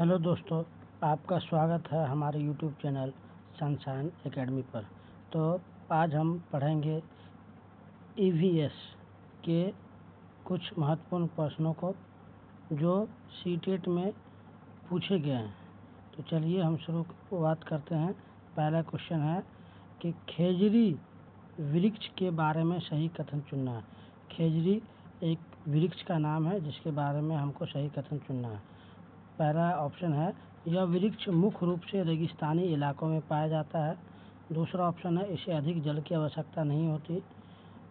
Hello दोस्तों, आपका स्वागत है हमारे यूट्यूब चैनल सनशाइन एकेडमी पर। तो आज हम पढ़ेंगे ईवीएस के कुछ महत्वपूर्ण प्रश्नों को जो सीटेट में पूछे गए हैं। तो चलिए हम शुरुआत करते हैं। पहला क्वेश्चन है कि खेजड़ी वृक्ष के बारे में सही कथन चुनना है। खेजड़ी एक वृक्ष का नाम है जिसके बारे में हमको सही कथन चुनना है। पहला ऑप्शन है, यह वृक्ष मुख्य रूप से रेगिस्तानी इलाकों में पाया जाता है। दूसरा ऑप्शन है, इसे अधिक जल की आवश्यकता नहीं होती।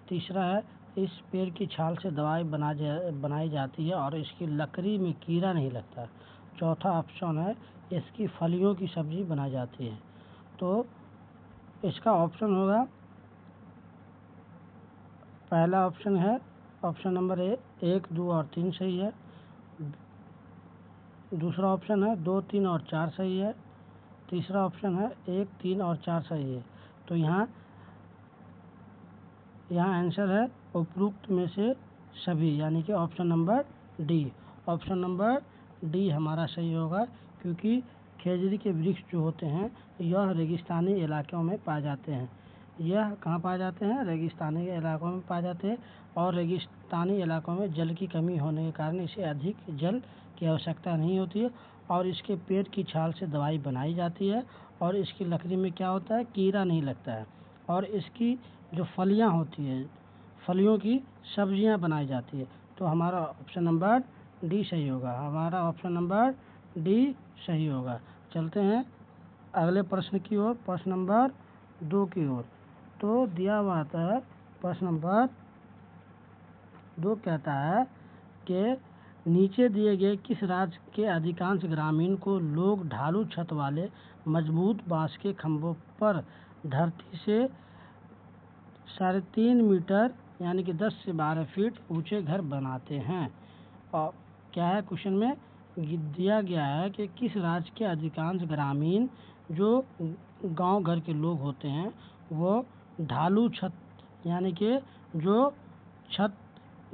तीसरा है, इस पेड़ की छाल से दवाई बनाई जाती है और इसकी लकड़ी में कीड़ा नहीं लगता। चौथा ऑप्शन है, इसकी फलियों की सब्जी बनाई जाती है। तो इसका ऑप्शन होगा, पहला ऑप्शन है ऑप्शन नंबर 1, 2 और 3 सही है। दूसरा ऑप्शन है 2, 3 और 4 सही है। तीसरा ऑप्शन है 1, 3 और 4 सही है। तो यहाँ आंसर है उपरोक्त में से सभी, यानी कि option number D. Option number D हमारा सही होगा, क्योंकि खेजड़ी के वृक्ष जो होते हैं यह रेगिस्तानी इलाकों में पाए जाते हैं। यह कहाँ पाए जाते हैं? रेगिस्तानी इलाकों में पाए जाते हैं। और रेगिस्तानी इलाकों में जल की कमी होने के कारण इसे अधिक जल की आवश्यकता नहीं होती है और इसके पेड़ की छाल से दवाई बनाई जाती है और इसकी लकड़ी में क्या होता है? कीड़ा नहीं लगता है। और इसकी जो फलियां होती है, फलियों की सब्जियां बनाई जाती है। तो हमारा ऑप्शन नंबर डी सही होगा। हमारा ऑप्शन नंबर डी सही होगा। चलते हैं अगले प्रश्न की ओर, प्रश्न नंबर 2 की ओर। तो दिया हुआ है प्रश्न नंबर 2 कहता है कि नीचे दिए गए किस राज्य के अधिकांश ग्रामीण को लोग ढालू छत वाले मजबूत बांस के खंभों पर धरती से 3.5 मीटर यानी कि 10 से 12 फीट ऊंचे घर बनाते हैं। और क्या है क्वेश्चन में दिया गया है कि किस राज्य के अधिकांश ग्रामीण जो गांव घर के लोग होते हैं वो ढालू छत, यानी कि जो छत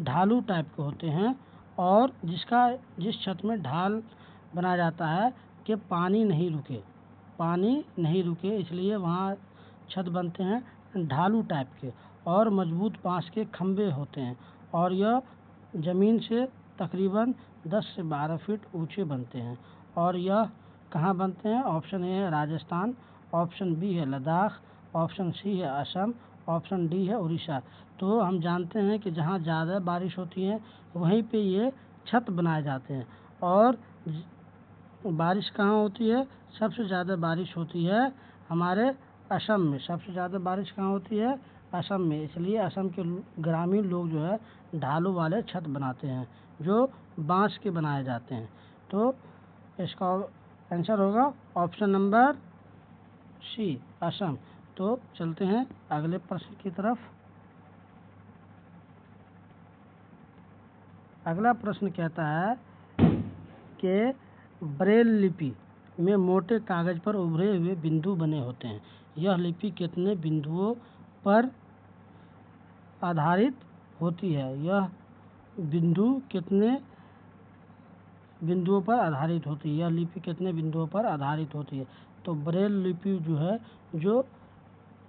ढालू टाइप के होते हैं और जिस छत में ढाल बनाया जाता है कि पानी नहीं रुके, इसलिए वहाँ छत बनते हैं ढालू टाइप के और मजबूत बांस के खंभे होते हैं और यह ज़मीन से तकरीबन 10 से 12 फीट ऊंचे बनते हैं। और यह कहाँ बनते हैं? ऑप्शन ए है राजस्थान, ऑप्शन बी है लद्दाख, ऑप्शन सी है असम, ऑप्शन डी है उड़ीसा। तो हम जानते हैं कि जहाँ ज़्यादा बारिश होती है वहीं पे ये छत बनाए जाते हैं। और बारिश कहाँ होती है? सबसे ज़्यादा बारिश होती है हमारे असम में। सबसे ज़्यादा बारिश कहाँ होती है? असम में। इसलिए असम के ग्रामीण लोग जो है ढालू वाले छत बनाते हैं जो बांस के बनाए जाते हैं। तो इसका आंसर होगा ऑप्शन नंबर सी, असम। तो चलते हैं अगले प्रश्न की तरफ। अगला प्रश्न कहता है कि ब्रेल लिपि में मोटे कागज पर उभरे हुए बिंदु बने होते हैं। यह लिपि कितने बिंदुओं पर आधारित होती है? यह बिंदु कितने बिंदुओं पर आधारित होती है? यह लिपि कितने बिंदुओं पर आधारित होती है? तो ब्रेल लिपि जो है, जो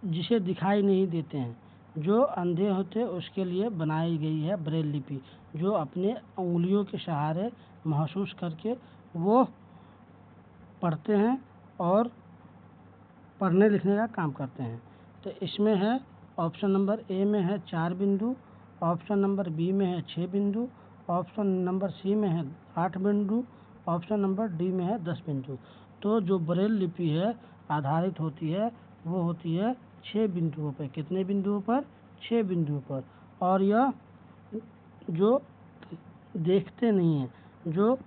जिसे दिखाई नहीं देते हैं, जो अंधे होते हैं उसके लिए बनाई गई है ब्रेल लिपि, जो अपने उंगलियों के सहारे महसूस करके वो पढ़ते हैं और पढ़ने लिखने का काम करते हैं। तो इसमें है ऑप्शन नंबर ए में है 4 बिंदु, ऑप्शन नंबर बी में है 6 बिंदु, ऑप्शन नंबर सी में है 8 बिंदु, ऑप्शन नंबर डी में है 10 बिंदु। तो जो ब्रेल लिपि है आधारित होती है वो होती है 6 बिंदुओं पर। कितने बिंदुओं पर? 6 बिंदुओं पर। और यह जो देखते नहीं हैं, जो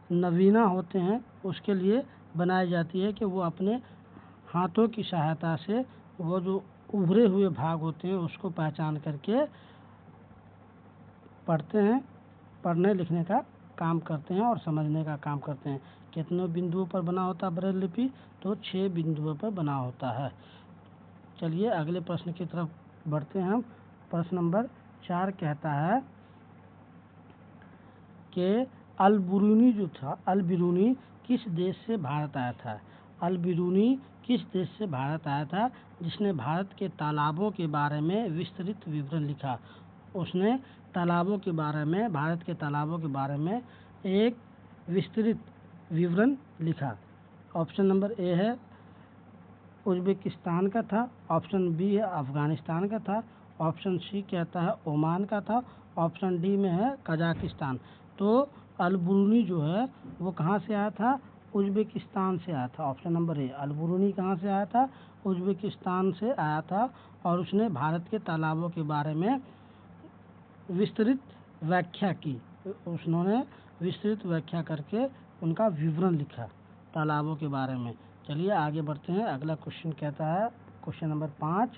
नवीना होते हैं उसके लिए बनाई जाती है कि वो अपने हाथों की सहायता से वो जो उभरे हुए भाग होते हैं उसको पहचान करके पढ़ते हैं, पढ़ने लिखने का काम करते हैं और समझने का काम करते हैं। कितने बिंदुओं पर बना होता है ब्रेल लिपि? तो 6 बिंदुओं पर बना होता है। चलिए अगले प्रश्न की तरफ बढ़ते हैं हम। प्रश्न नंबर 4 कहता है कि अल बिरूनी जो था, अल बिरूनी किस देश से भारत आया था? अल बिरूनी किस देश से भारत आया था जिसने भारत के तालाबों के बारे में विस्तृत विवरण लिखा? उसने तालाबों के बारे में, भारत के तालाबों के बारे में एक विस्तृत विवरण लिखा। ऑप्शन नंबर ए है उज्बेकिस्तान का था, ऑप्शन बी है अफगानिस्तान का था, ऑप्शन सी कहता है ओमान का था, ऑप्शन डी में है कजाकिस्तान। तो अल बिरूनी जो है वो कहाँ से आया था? उज्बेकिस्तान से आया था। ऑप्शन नंबर ए, अल बिरूनी कहाँ से आया था? उज्बेकिस्तान से आया था और उसने भारत के तालाबों के बारे में विस्तृत व्याख्या की। उन्होंने विस्तृत व्याख्या करके उनका विवरण लिखा तालाबों के बारे में। चलिए आगे बढ़ते हैं। अगला क्वेश्चन कहता है, क्वेश्चन नंबर 5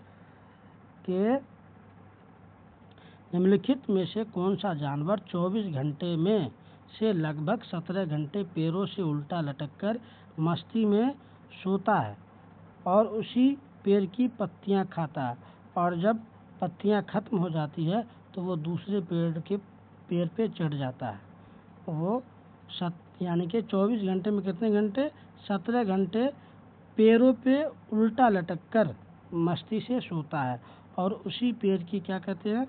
के निम्नलिखित में से कौन सा जानवर 24 घंटे में से लगभग 17 घंटे पैरों से उल्टा लटककर मस्ती में सोता है और उसी पेड़ की पत्तियां खाता है, और जब पत्तियां खत्म हो जाती है तो वो दूसरे पेड़ पे चढ़ जाता है? वो यानी कि 24 घंटे में कितने घंटे? 17 घंटे पैरों पे उल्टा लटककर मस्ती से सोता है और उसी पेड़ की क्या कहते हैं,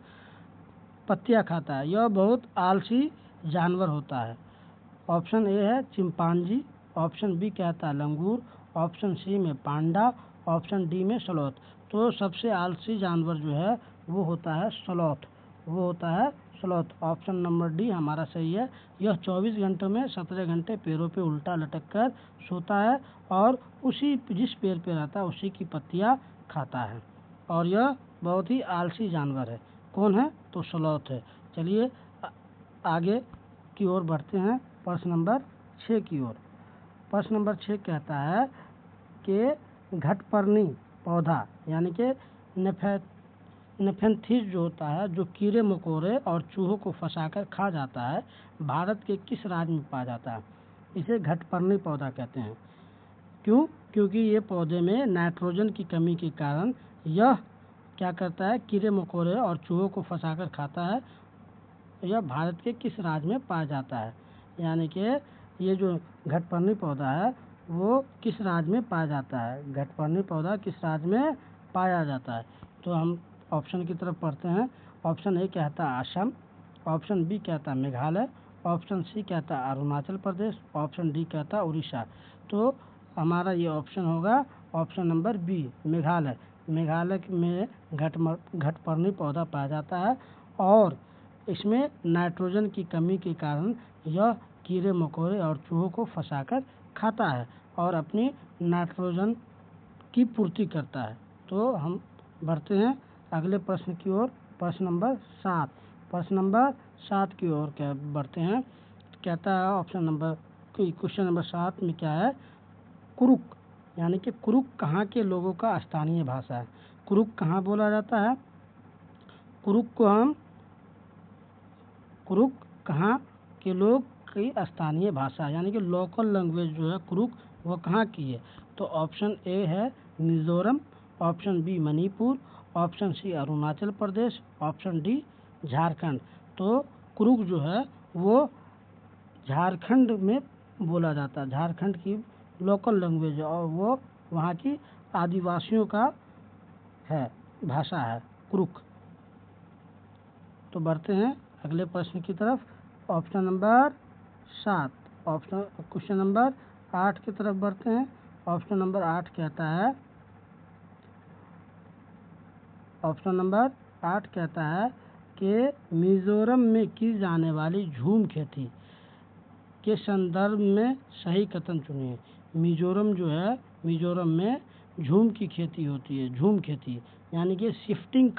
पत्तियां खाता है। यह बहुत आलसी जानवर होता है। ऑप्शन ए है चिंपांजी, ऑप्शन बी कहता है लंगूर, ऑप्शन सी में पांडा, ऑप्शन डी में स्लॉथ। तो सबसे आलसी जानवर जो है वो होता है स्लॉथ, वो होता है स्लॉथ। ऑप्शन नंबर डी हमारा सही है। यह 24 घंटों में 17 घंटे पैरों पे उल्टा लटक कर सोता है और उसी जिस पेड़ पे रहता है उसी की पत्तियां खाता है, और यह बहुत ही आलसी जानवर है। कौन है? तो स्लॉथ है। चलिए आगे की ओर बढ़ते हैं, प्रश्न नंबर 6 की ओर। प्रश्न नंबर 6 कहता है कि घटपर्णी पौधा यानी कि नेफेंथिस जो होता है, जो कीड़े मकोड़े और चूहों को फंसाकर खा जाता है, भारत के किस राज्य में पाया जाता है? इसे घटपर्णी पौधा कहते हैं। क्यों? क्योंकि ये पौधे में नाइट्रोजन की कमी के कारण यह क्या करता है, कीड़े मकोड़े और चूहों को फंसाकर खाता है। यह भारत के किस राज्य में पाया जाता है? यानी कि ये जो घटपर्णी पौधा है वो किस राज्य में पाया जाता है? घटपर्णी पौधा किस राज्य में पाया जाता है? तो हम ऑप्शन की तरफ पढ़ते हैं। ऑप्शन ए कहता है असम, ऑप्शन बी कहता है मेघालय, ऑप्शन सी कहता है अरुणाचल प्रदेश, ऑप्शन डी कहता है उड़ीसा। तो हमारा ये ऑप्शन होगा option number B, Meghalaya. Meghalaya में घटपर्णी पौधा पाया जाता है और इसमें नाइट्रोजन की कमी के कारण यह कीड़े मकोड़े और चूहों को फंसाकर खाता है और अपनी नाइट्रोजन की पूर्ति करता है। तो हम बढ़ते हैं अगले प्रश्न की ओर, प्रश्न नंबर 7। प्रश्न नंबर 7 की ओर क्या बढ़ते हैं। कहता है ऑप्शन नंबर क्वेश्चन नंबर 7 में क्या है, कुरुक यानी कि कुरुक कहाँ के लोगों का स्थानीय भाषा है? कुरुक कहाँ बोला जाता है? कुरुक कहाँ के लोग की स्थानीय भाषा यानी कि लोकल लैंग्वेज जो है कुरुक, वो कहाँ की है? तो ऑप्शन ए है Mizoram, option B Manipur, option C Arunachal Pradesh, option D Jharkhand. तो कुरुक जो है वो झारखंड में बोला जाता है, झारखंड की लोकल लैंग्वेज है और वो वहाँ की आदिवासियों का है, भाषा है कुरुक। तो बढ़ते हैं अगले प्रश्न की तरफ, ऑप्शन नंबर 7, क्वेश्चन नंबर 8 की तरफ बढ़ते हैं। ऑप्शन नंबर 8 कहता है, ऑप्शन नंबर 8 कहता है कि मिजोरम में की जाने वाली झूम खेती के संदर्भ में सही कथन चुनिए। मिजोरम जो है, मिजोरम में झूम की खेती होती है, झूम खेती यानी कि शिफ्टिंग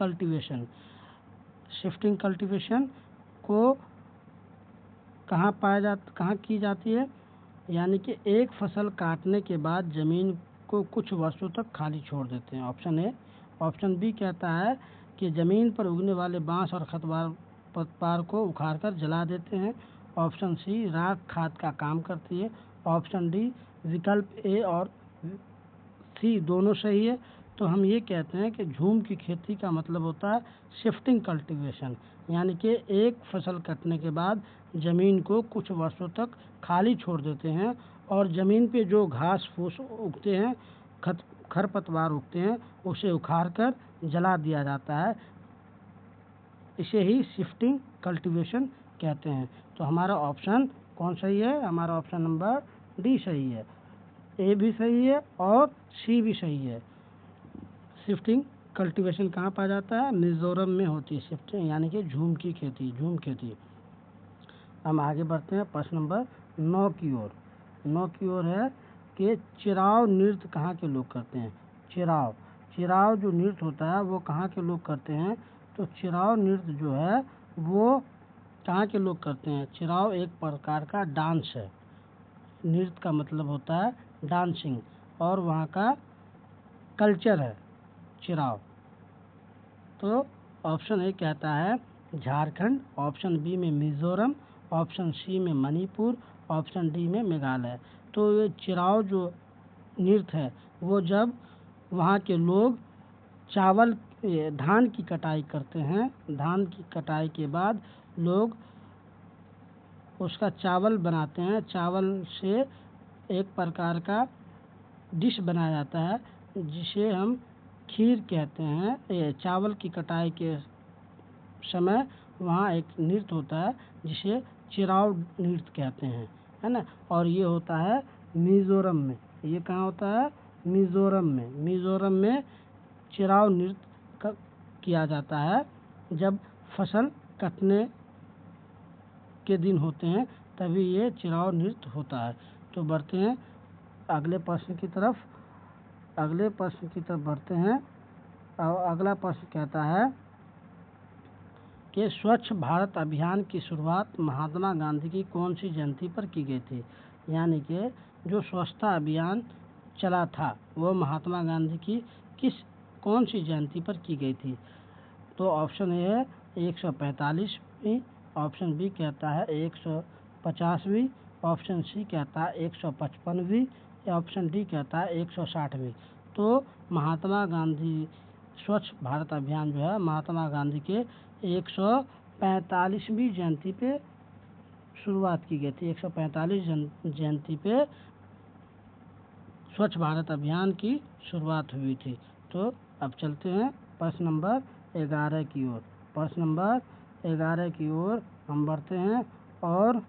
कल्टीवेशन को कहाँ की जाती है? यानी कि एक फसल काटने के बाद जमीन को कुछ वर्षों तक खाली छोड़ देते हैं, ऑप्शन ए। ऑप्शन बी कहता है कि ज़मीन पर उगने वाले बांस और खरपतवार को उखाड़कर जला देते हैं, ऑप्शन सी राख खाद का काम करती है, ऑप्शन डी विकल्प ए और सी दोनों सही है। तो हम ये कहते हैं कि झूम की खेती का मतलब होता है शिफ्टिंग कल्टीवेशन, यानी कि एक फसल कटने के बाद ज़मीन को कुछ वर्षों तक खाली छोड़ देते हैं और ज़मीन पे जो घास फूस उगते हैं, खरपतवार उगते हैं, उसे उखाड़कर जला दिया जाता है। इसे ही शिफ्टिंग कल्टीवेशन कहते हैं। तो हमारा ऑप्शन कौन सही है? हमारा ऑप्शन नंबर डी सही है। ए भी सही है और सी भी सही है। शिफ्टिंग कल्टीवेशन कहाँ पाया जाता है? मिजोरम में होती है शिफ्टिंग, यानी कि झूम की खेती, झूम खेती। हम आगे बढ़ते हैं प्रश्न नंबर 9 की ओर। 9 की ओर है कि चिराव नृत्य कहाँ के लोग करते हैं? चिराव जो नृत्य होता है वो कहाँ के लोग करते हैं? तो चिराव नृत्य जो है वो कहाँ के लोग करते हैं? चिराव एक प्रकार का डांस है। नृत्य का मतलब होता है डांसिंग, और वहाँ का कल्चर है चिराव। तो ऑप्शन ए कहता है झारखंड, ऑप्शन बी में मिजोरम, ऑप्शन सी में मणिपुर, ऑप्शन डी में मेघालय। तो ये चिराव जो नृत्य है वो जब वहाँ के लोग धान की कटाई करते हैं, धान की कटाई के बाद लोग उसका चावल बनाते हैं। चावल से एक प्रकार का डिश बनाया जाता है जिसे हम खीर कहते हैं। ये चावल की कटाई के समय वहाँ एक नृत्य होता है जिसे चिराव नृत्य कहते हैं, है ना। और ये होता है मिजोरम में। ये कहाँ होता है? मिजोरम में। मिजोरम में चिराव नृत्य किया जाता है जब फसल कटने के दिन होते हैं, तभी ये चिराव नृत्य होता है। तो बढ़ते हैं अगले प्रश्न की तरफ। बढ़ते हैं और अगला प्रश्न कहता है कि स्वच्छ भारत अभियान की शुरुआत महात्मा गांधी की कौन सी जयंती पर की गई थी? यानी कि जो स्वच्छता अभियान चला था वो महात्मा गांधी की कौन सी जयंती पर की गई थी? तो ऑप्शन ए है 145वीं, ऑप्शन बी कहता है 150वीं, ऑप्शन सी कहता है 155वीं, या ऑप्शन डी कहता है 160वीं। तो महात्मा गांधी स्वच्छ भारत अभियान जो है महात्मा गांधी के 145वीं जयंती पे शुरुआत की गई थी। 145 जयंती पे स्वच्छ भारत अभियान की शुरुआत हुई थी। तो अब चलते हैं प्रश्न नंबर 11 की ओर। प्रश्न नंबर 11 की ओर हम बढ़ते हैं और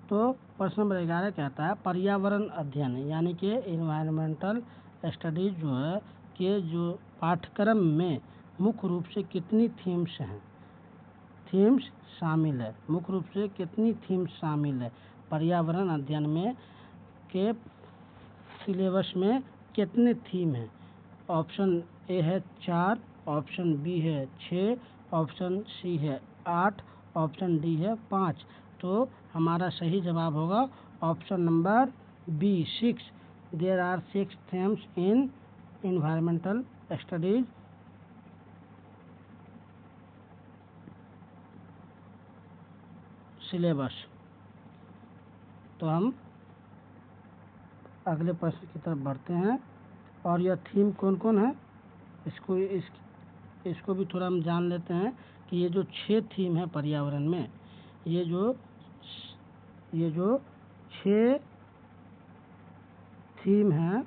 तो प्रश्न नंबर 11 कहता है पर्यावरण अध्ययन यानी कि इन्वायरमेंटल स्टडीज जो है कि जो पाठ्यक्रम में मुख्य रूप से कितनी थीम्स शामिल है? मुख्य रूप से कितनी थीम्स शामिल है पर्यावरण अध्ययन में के सिलेबस में? कितने थीम हैं? ऑप्शन ए है 4, ऑप्शन बी है 6, ऑप्शन सी है 8, ऑप्शन डी है 5। तो हमारा सही जवाब होगा option number B 6। There are 6 themes in environmental studies. Syllabus. तो हम अगले प्रश्न की तरफ बढ़ते हैं और यह थीम कौन कौन है इसको भी थोड़ा हम जान लेते हैं कि ये जो 6 थीम है पर्यावरण में, ये जो 6 थीम हैं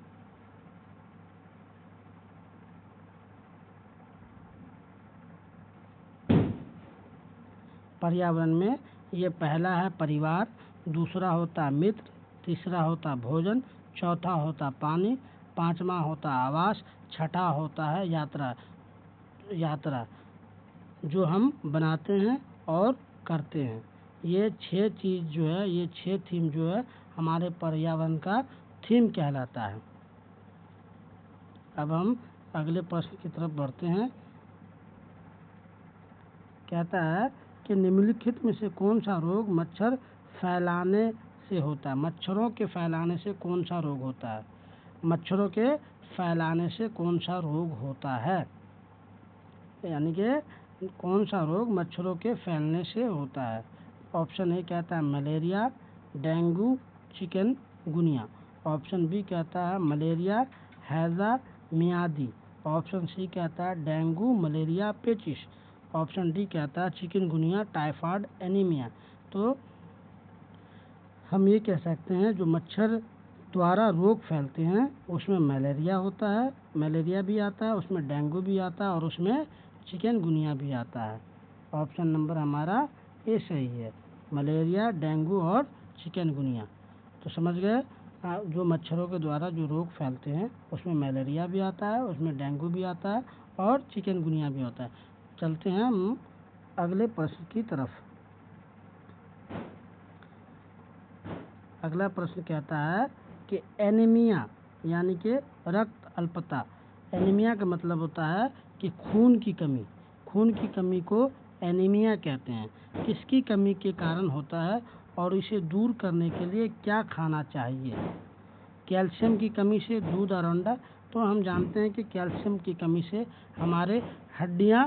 पर्यावरण में, ये पहला है परिवार, दूसरा होता मित्र, तीसरा होता भोजन, चौथा होता पानी, पांचवा होता आवास, छठा होता है यात्रा जो हम बनाते हैं और करते हैं। ये 6 चीज़ जो है, ये 6 थीम जो है हमारे पर्यावरण का थीम कहलाता है। अब हम अगले प्रश्न की तरफ बढ़ते हैं। कहता है कि निम्नलिखित में से कौन सा रोग मच्छर फैलाने से होता है? मच्छरों के फैलाने से कौन सा रोग होता है? मच्छरों के फैलाने से कौन सा रोग होता है? यानी कि कौन सा रोग मच्छरों के फैलने से होता है? ऑप्शन ए कहता है malaria, dengue, chikungunya. Option B कहता है मलेरिया, हैजा, मियादी। ऑप्शन सी कहता है डेंगू, मलेरिया, पेचिस। ऑप्शन डी कहता है चिकनगुनिया, टाइफाइड, एनीमिया। तो हम ये कह सकते हैं जो मच्छर द्वारा रोग फैलते हैं उसमें मलेरिया होता है, मलेरिया भी आता है, उसमें डेंगू भी आता है और उसमें चिकनगुनिया भी आता है। ऑप्शन नंबर हमारा ए सही है, मलेरिया, डेंगू और चिकनगुनिया। तो समझ गए, जो मच्छरों के द्वारा जो रोग फैलते हैं उसमें मलेरिया भी आता है, उसमें डेंगू भी आता है और चिकनगुनिया भी होता है। चलते हैं हम अगले प्रश्न की तरफ। अगला प्रश्न कहता है कि एनीमिया यानी कि रक्त अल्पता। एनीमिया का मतलब होता है कि खून की कमी। खून की कमी को एनीमिया कहते हैं। किसकी कमी के कारण होता है और इसे दूर करने के लिए क्या खाना चाहिए? कैल्शियम की कमी से दूध और अंडा। तो हम जानते हैं कि कैल्शियम की कमी से हमारे हड्डियां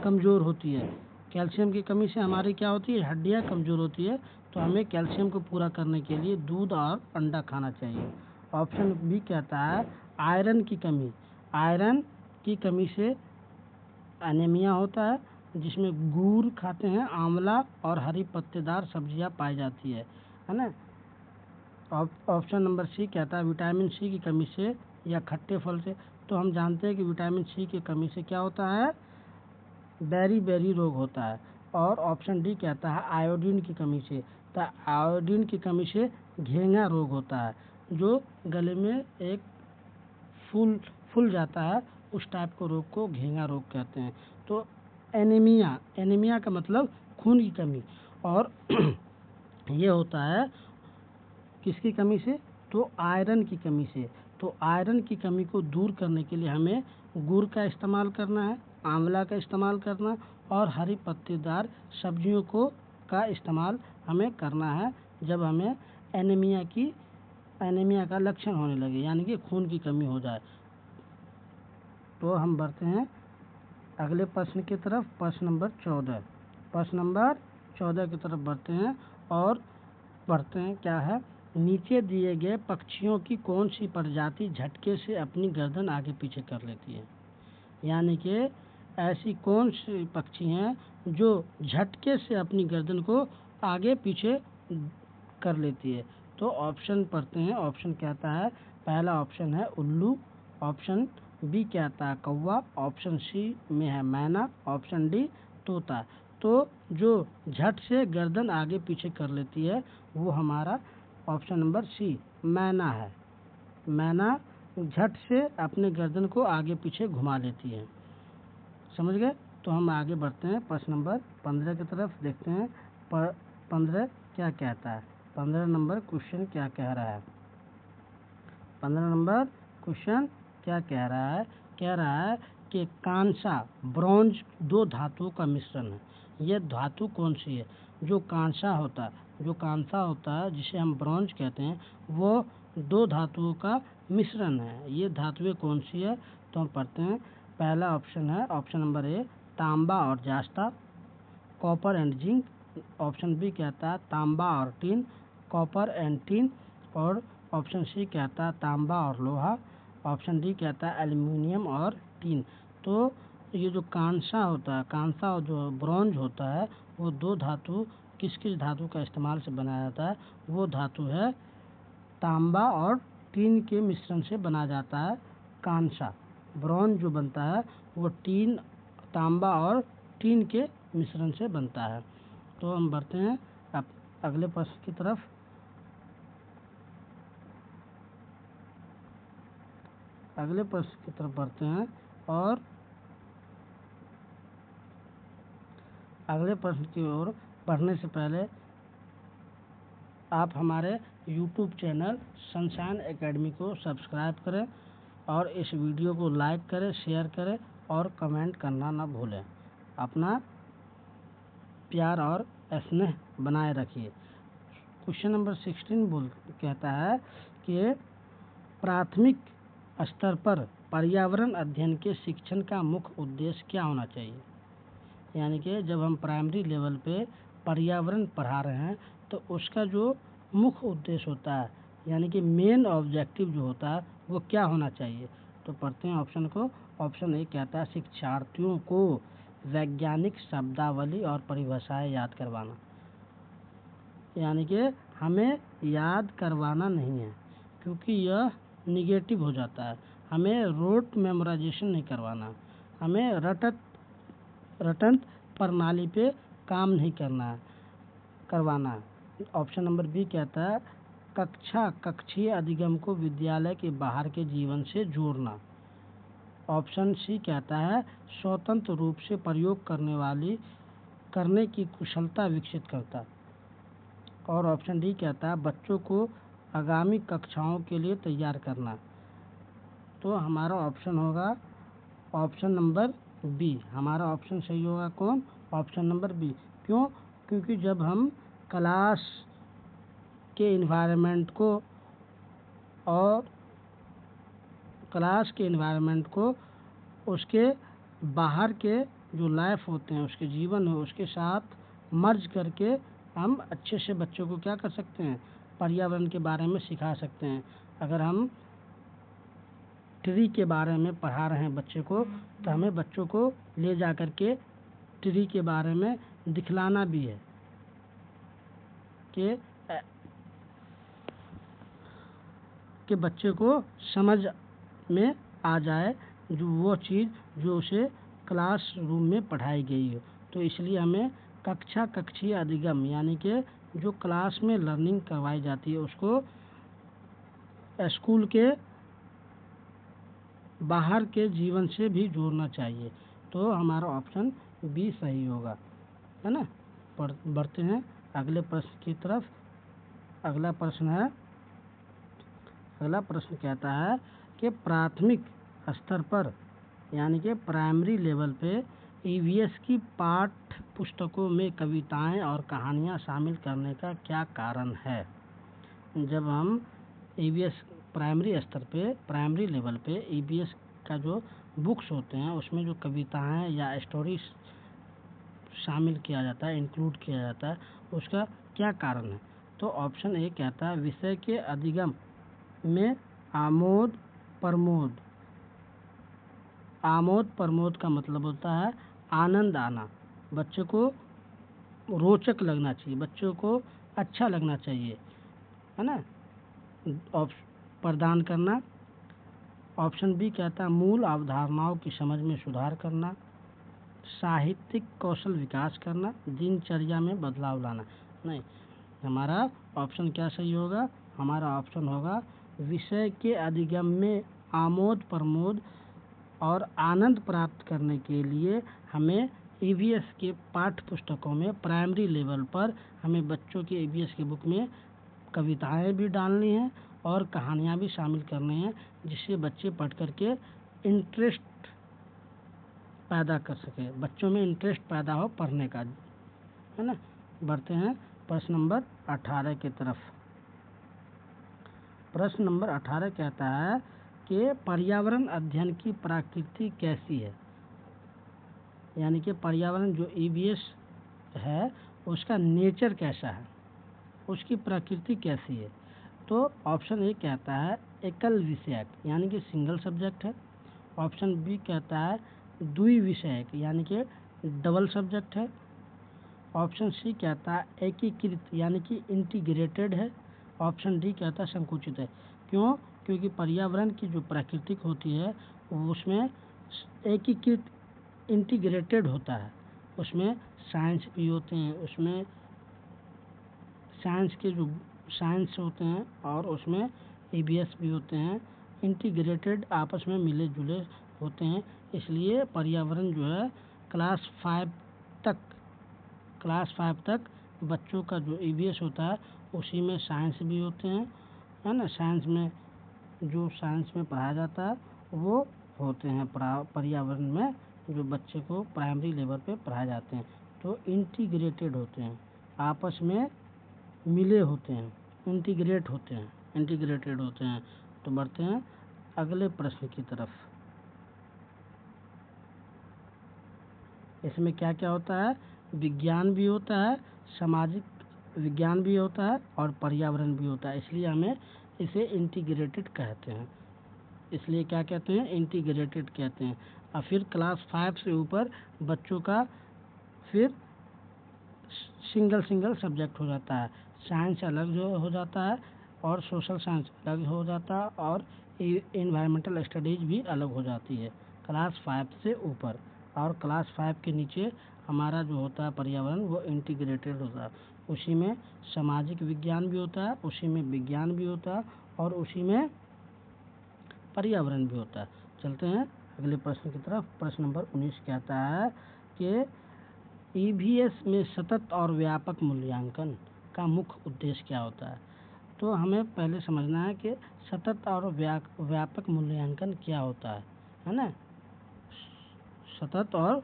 कमज़ोर होती है। कैल्शियम की कमी से हमारी क्या होती है? हड्डियां कमज़ोर होती है। तो हमें कैल्शियम को पूरा करने के लिए दूध और अंडा खाना चाहिए। ऑप्शन बी कहता है आयरन की कमी। आयरन की कमी से एनीमिया होता है, जिसमें गुड़ खाते हैं, आंवला और हरी पत्तेदार सब्जियां पाई जाती है ना। ऑप्शन नंबर सी कहता है विटामिन सी की कमी से या खट्टे फल से। तो हम जानते हैं कि विटामिन सी की कमी से क्या होता है? बेरी रोग होता है। और ऑप्शन डी कहता है आयोडीन की कमी से। तो आयोडीन की कमी से घेंगा रोग होता है, जो गले में एक फूल जाता है, उस टाइप को रोग को घेंगा रोग कहते हैं। तो एनीमिया का मतलब खून की कमी, और ये होता है किसकी कमी से? तो आयरन की कमी से। तो आयरन की कमी को दूर करने के लिए हमें गुड़ का इस्तेमाल करना है, आंवला का इस्तेमाल करना और हरी पत्तेदार सब्जियों का इस्तेमाल हमें करना है जब हमें एनीमिया का लक्षण होने लगे, यानी कि खून की कमी हो जाए। तो हम बढ़ते हैं अगले प्रश्न की तरफ, प्रश्न नंबर 14। प्रश्न नंबर 14 की तरफ बढ़ते हैं और पढ़ते हैं क्या है। नीचे दिए गए पक्षियों की कौन सी प्रजाति झटके से अपनी गर्दन आगे पीछे कर लेती है? यानी कि ऐसी कौन सी पक्षी हैं जो झटके से अपनी गर्दन को आगे पीछे कर लेती है? तो ऑप्शन पढ़ते हैं। ऑप्शन कहता है, पहला ऑप्शन है उल्लू, ऑप्शन बी कहता है कौवा, ऑप्शन सी में है मैना, ऑप्शन डी तोता। तो जो झट से गर्दन आगे पीछे कर लेती है वो हमारा ऑप्शन नंबर सी मैना है। मैना झट से अपने गर्दन को आगे पीछे घुमा लेती है। समझ गए? तो हम आगे बढ़ते हैं प्रश्न नंबर 15 की तरफ, देखते हैं 15 क्या कहता है। 15 नंबर क्वेश्चन क्या कह रहा है? 15 नंबर क्वेश्चन क्या कह रहा है? कह रहा है कि कांसा ब्रॉन्ज दो धातुओं का मिश्रण है। यह धातु कौन सी है? जो कांसा होता है जिसे हम ब्रॉन्ज कहते हैं, वो दो धातुओं का मिश्रण है। ये धातुएं कौन सी है? तो हम पढ़ते हैं। पहला ऑप्शन है ऑप्शन नंबर ए तांबा और जास्ता, copper and zinc. Option B कहता है तांबा और टीन, कॉपर एंड टीन। और ऑप्शन सी कहता है तांबा और लोहा, ऑप्शन डी कहता है एल्युमिनियम और टीन। तो ये जो कांसा और जो ब्रॉन्ज होता है, वो दो धातु किस धातु का इस्तेमाल से बनाया जाता है? वो धातु है तांबा और टीन के मिश्रण से बना जाता है कांसा। ब्रॉन्ज जो बनता है वो तांबा और टीन के मिश्रण से बनता है। तो हम बढ़ते हैं अब अगले प्रश्न की तरफ। अगले प्रश्न की तरफ बढ़ते हैं और अगले प्रश्न की ओर बढ़ने से पहले आप हमारे YouTube चैनल सनशाइन एकेडमी को सब्सक्राइब करें और इस वीडियो को लाइक करें, शेयर करें और कमेंट करना ना भूलें। अपना प्यार और स्नेह बनाए रखिए। क्वेश्चन नंबर 16 कहता है कि प्राथमिक स्तर पर पर्यावरण अध्ययन के शिक्षण का मुख्य उद्देश्य क्या होना चाहिए? यानी कि जब हम प्राइमरी लेवल पे पर्यावरण पढ़ा रहे हैं तो उसका जो मुख्य उद्देश्य होता है, यानी कि मेन ऑब्जेक्टिव जो होता है, वो क्या होना चाहिए? तो पढ़ते हैं ऑप्शन को। ऑप्शन ए कहता है शिक्षार्थियों को वैज्ञानिक शब्दावली और परिभाषाएं याद करवाना, यानी कि हमें याद करवाना नहीं है क्योंकि यह निगेटिव हो जाता है। हमें रोट मेमोराइजेशन नहीं करवाना, हमें रटंत प्रणाली पे काम नहीं करवाना। ऑप्शन नंबर बी कहता है कक्षीय अधिगम को विद्यालय के बाहर के जीवन से जोड़ना। ऑप्शन सी कहता है स्वतंत्र रूप से प्रयोग करने की कुशलता विकसित करता। और ऑप्शन डी कहता है बच्चों को आगामी कक्षाओं के लिए तैयार करना। तो हमारा ऑप्शन होगा ऑप्शन नंबर बी। हमारा ऑप्शन सही होगा कौन? Option number B. क्यों? क्योंकि जब हम क्लास के इन्वायरमेंट को उसके बाहर के जो लाइफ होते हैं, उसके जीवन हो, उसके साथ मर्ज करके हम अच्छे से बच्चों को क्या कर सकते हैं? पर्यावरण के बारे में सिखा सकते हैं। अगर हम ट्री के बारे में पढ़ा रहे हैं बच्चे को, तो हमें बच्चों को ले जा कर के ट्री के बारे में दिखलाना भी है कि बच्चे को समझ में आ जाए जो वो चीज़ जो उसे क्लास रूम में पढ़ाई गई हो। तो इसलिए हमें कक्षीय अधिगम यानी कि जो क्लास में लर्निंग करवाई जाती है उसको स्कूल के बाहर के जीवन से भी जोड़ना चाहिए। तो हमारा ऑप्शन बी सही होगा, है ना। बढ़ते हैं अगले प्रश्न की तरफ। अगला प्रश्न कहता है कि प्राथमिक स्तर पर यानी कि प्राइमरी लेवल पे ईवीएस की पाठ्य पुस्तकों में कविताएं और कहानियां शामिल करने का क्या कारण है? जब हम ईवीएस प्राइमरी लेवल पे ईवीएस का जो बुक्स होते हैं उसमें जो कविताएं या स्टोरी शामिल किया जाता है, इंक्लूड किया जाता है, उसका क्या कारण है? तो ऑप्शन ए कहता है विषय के अधिगम में आमोद प्रमोद का मतलब होता है आनंद आना, बच्चों को रोचक लगना चाहिए, बच्चों को अच्छा लगना चाहिए, है ना, प्रदान करना। ऑप्शन बी कहता है मूल अवधारणाओं की समझ में सुधार करना, साहित्यिक कौशल विकास करना, दिनचर्या में बदलाव लाना। नहीं, हमारा ऑप्शन क्या सही होगा? हमारा ऑप्शन होगा विषय के अधिगम में आमोद प्रमोद और आनंद प्राप्त करने के लिए हमें ईवीएस के पाठ्य पुस्तकों में प्राइमरी लेवल पर हमें बच्चों के ईवीएस की बुक में कविताएं भी डालनी हैं और कहानियां भी शामिल करनी हैं, जिससे बच्चे पढ़ करके इंटरेस्ट पैदा कर सके, बच्चों में इंटरेस्ट पैदा हो पढ़ने का, है ना। बढ़ते हैं प्रश्न नंबर 18 की तरफ। प्रश्न नंबर 18 कहता है कि पर्यावरण अध्ययन की प्रकृति कैसी है, यानी कि पर्यावरण जो ईवीएस है उसका नेचर कैसा है, उसकी प्रकृति कैसी है। तो ऑप्शन ए कहता है एकल विषयक यानी कि सिंगल सब्जेक्ट है। ऑप्शन बी कहता है द्विविषयक यानी कि डबल सब्जेक्ट है। ऑप्शन सी कहता है एकीकृत यानी कि इंटीग्रेटेड है। ऑप्शन डी कहता है संकुचित है। क्यों? क्योंकि पर्यावरण की जो प्राकृतिक होती है उसमें एकीकृत इंटीग्रेटेड होता है, उसमें साइंस भी होते हैं, उसमें साइंस होते हैं और उसमें ईवीएस भी होते हैं, इंटीग्रेटेड आपस में मिले जुले होते हैं। इसलिए पर्यावरण जो है क्लास 5 तक बच्चों का जो ईवीएस होता है उसी में साइंस भी होते हैं, है ना। साइंस में पढ़ाया जाता है वो होते हैं पर्यावरण में जो बच्चे को प्राइमरी लेवल पे पढ़ाए जाते हैं। तो इंटीग्रेटेड होते हैं, आपस में मिले होते हैं, इंटीग्रेटेड होते हैं। तो बढ़ते हैं अगले प्रश्न की तरफ। इसमें क्या क्या होता है? विज्ञान भी होता है, सामाजिक विज्ञान भी होता है और पर्यावरण भी होता है, इसलिए हमें इसे इंटीग्रेटेड कहते हैं। इसलिए क्या कहते हैं? इंटीग्रेटेड कहते हैं। और फिर क्लास 5 से ऊपर बच्चों का फिर सिंगल सब्जेक्ट हो जाता है। साइंस अलग जो हो जाता है और सोशल साइंस अलग हो जाता है और इन्वायरमेंटल स्टडीज़ भी अलग हो जाती है क्लास 5 से ऊपर। और क्लास 5 के नीचे हमारा जो होता है पर्यावरण वो इंटीग्रेटेड होता है। उसी में सामाजिक विज्ञान भी होता है, उसी में विज्ञान भी होता है और उसी में पर्यावरण भी होता है। चलते हैं अगले प्रश्न की तरफ। प्रश्न नंबर 19 कहता है कि ईवीएस में सतत और व्यापक मूल्यांकन का मुख्य उद्देश्य क्या होता है। तो हमें पहले समझना है कि सतत और व्यापक मूल्यांकन क्या होता है ना। सतत और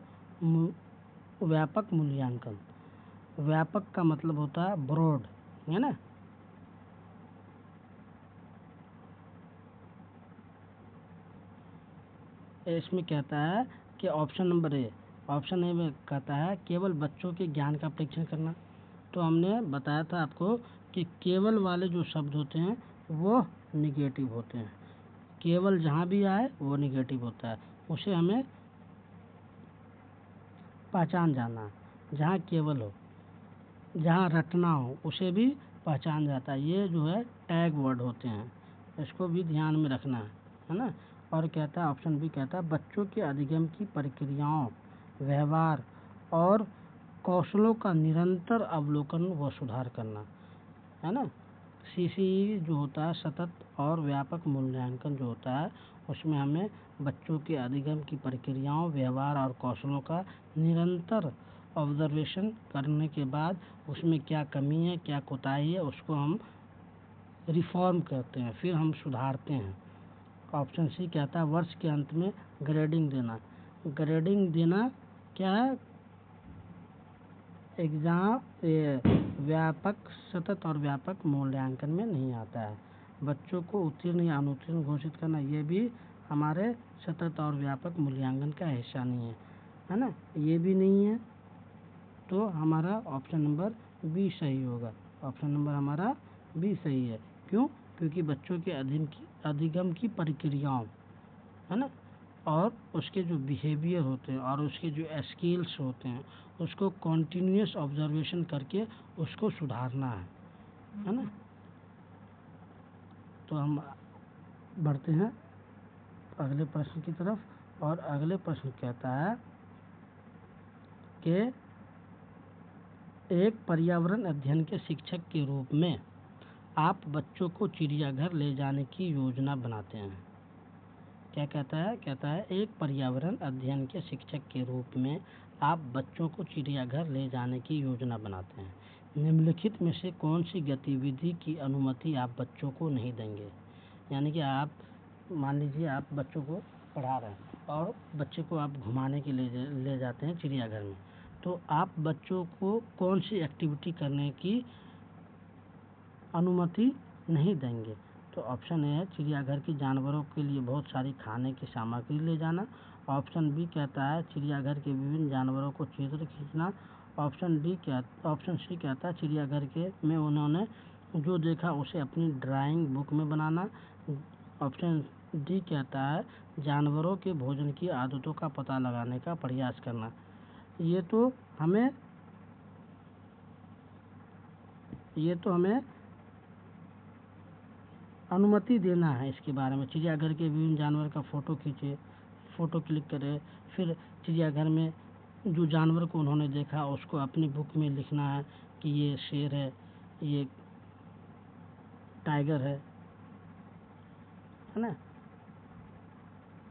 व्यापक मूल्यांकन, व्यापक का मतलब होता है ब्रॉड, है ना। इसमें कहता है कि ऑप्शन ए में कहता है केवल बच्चों के ज्ञान का परीक्षण करना। तो हमने बताया था आपको कि केवल वाले जो शब्द होते हैं वो निगेटिव होते हैं। केवल जहाँ भी आए वो निगेटिव होता है, उसे हमें पहचान जाना है। जहाँ केवल हो, जहाँ रटना हो, उसे भी पहचान जाता है। ये जो है टैग वर्ड होते हैं, इसको भी ध्यान में रखना है ना। और कहता है ऑप्शन बी कहता है बच्चों के अधिगम की प्रक्रियाओं, व्यवहार और कौशलों का निरंतर अवलोकन व सुधार करना, है ना। सीसीई जो होता है सतत और व्यापक मूल्यांकन जो होता है उसमें हमें बच्चों के अधिगम की प्रक्रियाओं, व्यवहार और कौशलों का निरंतर ऑब्जर्वेशन करने के बाद उसमें क्या कमी है, क्या कोताही है, उसको हम रिफॉर्म करते हैं, फिर हम सुधारते हैं। ऑप्शन सी कहता है वर्ष के अंत में ग्रेडिंग देना। ग्रेडिंग देना क्या है, एग्ज़ाम व्यापक सतत और व्यापक मूल्यांकन में नहीं आता है। बच्चों को उत्तीर्ण या अनुत्तीर्ण घोषित करना ये भी हमारे सतत और व्यापक मूल्यांकन का हिस्सा नहीं है ना, ये भी नहीं है। तो हमारा ऑप्शन नंबर बी सही होगा। ऑप्शन नंबर हमारा बी सही है। क्यों? क्योंकि बच्चों के अधिगम की प्रक्रियाओं, है ना, और उसके जो बिहेवियर होते हैं और उसके जो स्किल्स होते हैं उसको कॉन्टीन्यूअस ऑब्जर्वेशन करके उसको सुधारना है ना। तो हम बढ़ते हैं अगले प्रश्न की तरफ। और अगले प्रश्न कहता है कि एक पर्यावरण अध्ययन के शिक्षक के रूप में आप बच्चों को चिड़ियाघर ले जाने की योजना बनाते हैं। क्या कहता है? कहता है एक पर्यावरण अध्ययन के शिक्षक के रूप में आप बच्चों को चिड़ियाघर ले जाने की योजना बनाते हैं। निम्नलिखित में से कौन सी गतिविधि की अनुमति आप बच्चों को नहीं देंगे। यानी कि आप मान लीजिए आप बच्चों को पढ़ा रहे हैं और बच्चे को आप घुमाने के लिए ले जाते हैं चिड़ियाघर में, तो आप बच्चों को कौन सी एक्टिविटी करने की अनुमति नहीं देंगे। तो ऑप्शन ए है चिड़ियाघर के जानवरों के लिए बहुत सारी खाने की सामग्री ले जाना। ऑप्शन बी कहता है चिड़ियाघर के विभिन्न जानवरों को चित्र खींचना। ऑप्शन सी कहता है चिड़ियाघर के में उन्होंने जो देखा उसे अपनी ड्राइंग बुक में बनाना। ऑप्शन डी कहता है जानवरों के भोजन की आदतों का पता लगाने का प्रयास करना। ये तो हमें अनुमति देना है इसके बारे में। चिड़ियाघर के विभिन्न जानवर का फ़ोटो खींचे, फ़ोटो क्लिक करे, फिर चिड़ियाघर में जो जानवर को उन्होंने देखा उसको अपनी बुक में लिखना है कि ये शेर है, ये टाइगर है ना।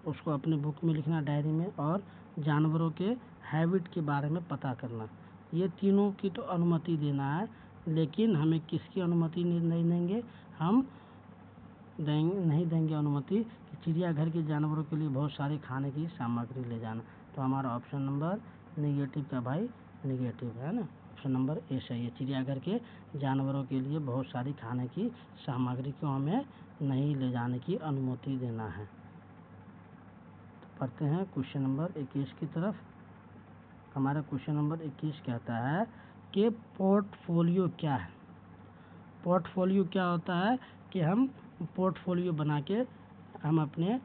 उसको अपनी बुक में लिखना डायरी में, और जानवरों के हैबिट के बारे में पता करना। ये तीनों की तो अनुमति देना है, लेकिन हमें किसकी अनुमति नहीं देंगे, हम नहीं देंगे अनुमति कि चिड़ियाघर के जानवरों के लिए बहुत सारी खाने की सामग्री ले जाना। तो हमारा ऑप्शन नंबर निगेटिव का भाई निगेटिव है ना। ऑप्शन नंबर ए सही है। चिड़ियाघर के जानवरों के लिए बहुत सारी खाने की सामग्री को हमें नहीं ले जाने की अनुमति देना है। तो पढ़ते हैं क्वेश्चन नंबर 21 की तरफ। हमारा क्वेश्चन नंबर 21 कहता है कि पोर्टफोलियो क्या है। पोर्टफोलियो क्या होता है कि हम पोर्टफोलियो बना के हम अपने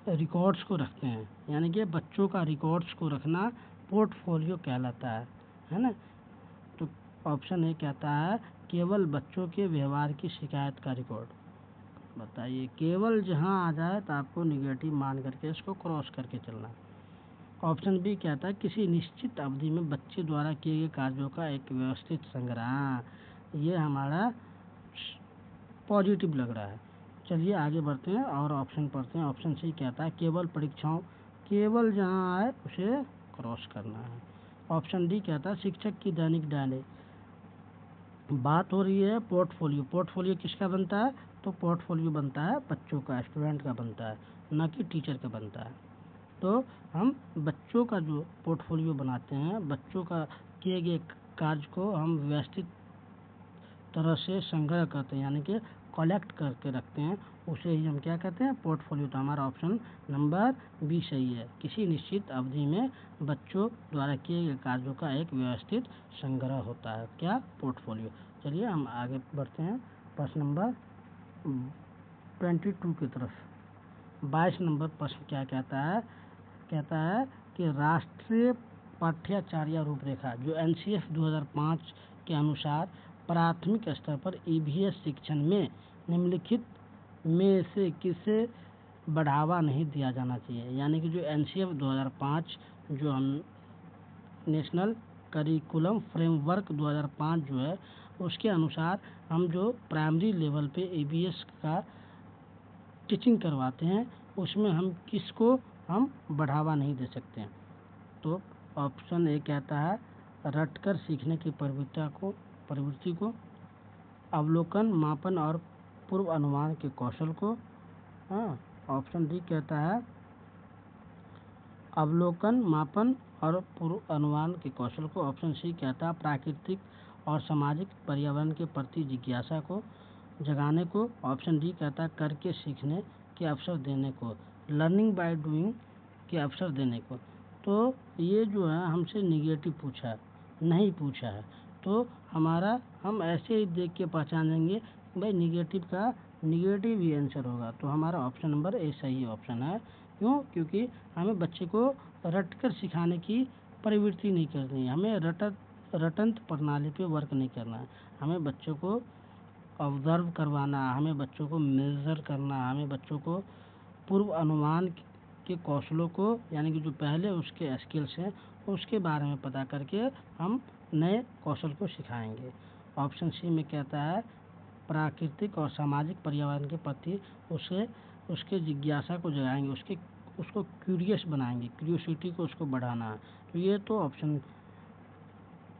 रिकॉर्ड्स को रखते हैं, यानी कि बच्चों का रिकॉर्ड्स को रखना पोर्टफोलियो कहलाता है ना। तो ऑप्शन ए कहता है केवल बच्चों के व्यवहार की शिकायत का रिकॉर्ड। बताइए, केवल जहाँ आ जाए तो आपको निगेटिव मान करके इसको क्रॉस करके चलना। ऑप्शन बी कहता है किसी निश्चित अवधि में बच्चे द्वारा किए गए कार्यों का एक व्यवस्थित संग्रह। ये हमारा पॉजिटिव लग रहा है। चलिए आगे बढ़ते हैं और ऑप्शन पढ़ते हैं। ऑप्शन सी कहता है केवल परीक्षाओं, केवल जहाँ आए उसे क्रॉस करना है। ऑप्शन डी कहता है शिक्षक की दैनिक डायरी। बात हो रही है पोर्टफोलियो। पोर्टफोलियो किसका बनता है? तो पोर्टफोलियो बनता है बच्चों का, स्टूडेंट का बनता है, न कि टीचर का बनता है। तो हम बच्चों का जो पोर्टफोलियो बनाते हैं, बच्चों का किए गए कार्य को हम व्यवस्थित तरह से संग्रह करते हैं, यानी कि कलेक्ट करके रखते हैं, उसे ही हम क्या कहते हैं? पोर्टफोलियो। तो हमारा ऑप्शन नंबर बी सही है। किसी निश्चित अवधि में बच्चों द्वारा किए गए कार्यों का एक व्यवस्थित संग्रह होता है, क्या? पोर्टफोलियो। चलिए हम आगे बढ़ते हैं प्रश्न नंबर 22 की तरफ। 22 नंबर प्रश्न क्या कहता है? कहता है कि राष्ट्रीय पाठ्याचार्य रूपरेखा जो NCF 2005 के अनुसार प्राथमिक स्तर पर EVS शिक्षण में निम्नलिखित में से किसे बढ़ावा नहीं दिया जाना चाहिए। यानी कि जो NCF 2005 जो हम नेशनल करिकुलम फ्रेमवर्क 2005 जो है उसके अनुसार हम जो प्राइमरी लेवल पे EVS का टीचिंग करवाते हैं उसमें हम किसको हम बढ़ावा नहीं दे सकते हैं। तो ऑप्शन ए कहता है रटकर सीखने की प्रवृत्ति को, अवलोकन, मापन और पूर्व अनुमान के कौशल को। हाँ, ऑप्शन डी कहता है अवलोकन, मापन और पूर्व अनुमान के कौशल को। ऑप्शन सी कहता है प्राकृतिक और सामाजिक पर्यावरण के प्रति जिज्ञासा को जगाने को। ऑप्शन डी कहता है करके सीखने के अवसर देने को, लर्निंग बाय डूइंग के अवसर देने को। तो ये जो है हमसे निगेटिव पूछा नहीं पूछा है, तो हमारा हम ऐसे ही देख के पहचानेंगे भाई निगेटिव का निगेटिव ही आंसर होगा। तो हमारा ऑप्शन नंबर ए सही ऑप्शन है। क्यों? क्योंकि हमें बच्चे को रटकर सिखाने की प्रवृत्ति नहीं करनी है, हमें रटंत प्रणाली पे वर्क नहीं करना है, हमें बच्चों को ऑब्जर्व करवाना, हमें बच्चों को मेजर करना, हमें बच्चों को पूर्व अनुमान के कौशलों को, यानी कि जो पहले उसके स्किल्स हैं उसके बारे में पता करके हम नए कौशल को सिखाएंगे। ऑप्शन सी में कहता है प्राकृतिक और सामाजिक पर्यावरण के प्रति उसके जिज्ञासा को जगाएंगे, उसको क्यूरियस बनाएंगे, क्यूरियोसिटी को उसको बढ़ाना है। तो ये तो ऑप्शन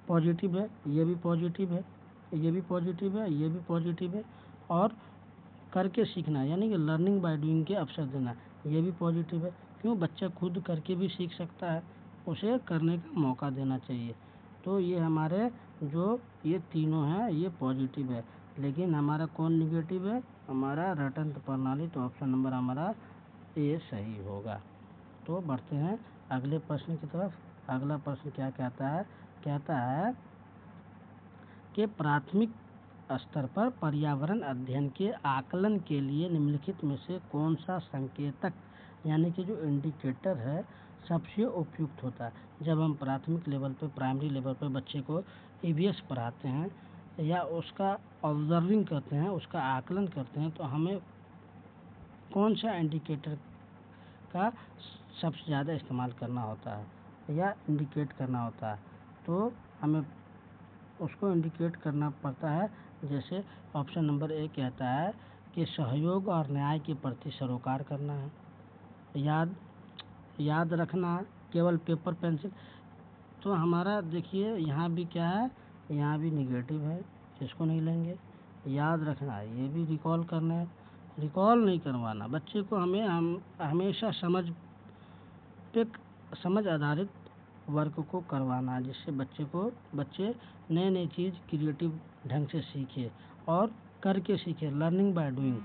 पॉजिटिव है, ये भी पॉजिटिव है, ये भी पॉजिटिव है, ये भी पॉजिटिव है। और करके सीखना यानी कि लर्निंग बाय डूइंग के अवसर देना, ये भी पॉजिटिव है। क्यों? बच्चा खुद करके भी सीख सकता है, उसे करने का मौका देना चाहिए। तो ये हमारे जो ये तीनों हैं ये पॉजिटिव है, लेकिन हमारा कौन निगेटिव है? हमारा रटंत प्रणाली। तो ऑप्शन नंबर हमारा ए सही होगा। तो बढ़ते हैं अगले प्रश्न की तरफ। अगला प्रश्न क्या कहता है? कहता है कि प्राथमिक स्तर पर पर्यावरण अध्ययन के आकलन के लिए निम्नलिखित में से कौन सा संकेतक यानी कि जो इंडिकेटर है सबसे उपयुक्त होता है। जब हम प्राथमिक लेवल पे प्राइमरी लेवल पे बच्चे को EVS पढ़ाते हैं या उसका ऑब्जर्विंग करते हैं, उसका आकलन करते हैं, तो हमें कौन सा इंडिकेटर का सबसे ज़्यादा इस्तेमाल करना होता है या इंडिकेट करना होता है। तो हमें उसको इंडिकेट करना पड़ता है। जैसे ऑप्शन नंबर ए कहता है कि सहयोग और न्याय के प्रति सरोकार करना है, याद रखना, केवल पेपर पेंसिल। तो हमारा देखिए यहाँ भी क्या है, यहाँ भी निगेटिव है, इसको नहीं लेंगे। याद रखना है, ये भी रिकॉल करना है, रिकॉल नहीं करवाना बच्चे को। हम हमेशा समझ आधारित वर्क को करवाना है, जिससे बच्चे नए नई चीज़ क्रिएटिव ढंग से सीखे और करके सीखे, लर्निंग बाय डूइंग।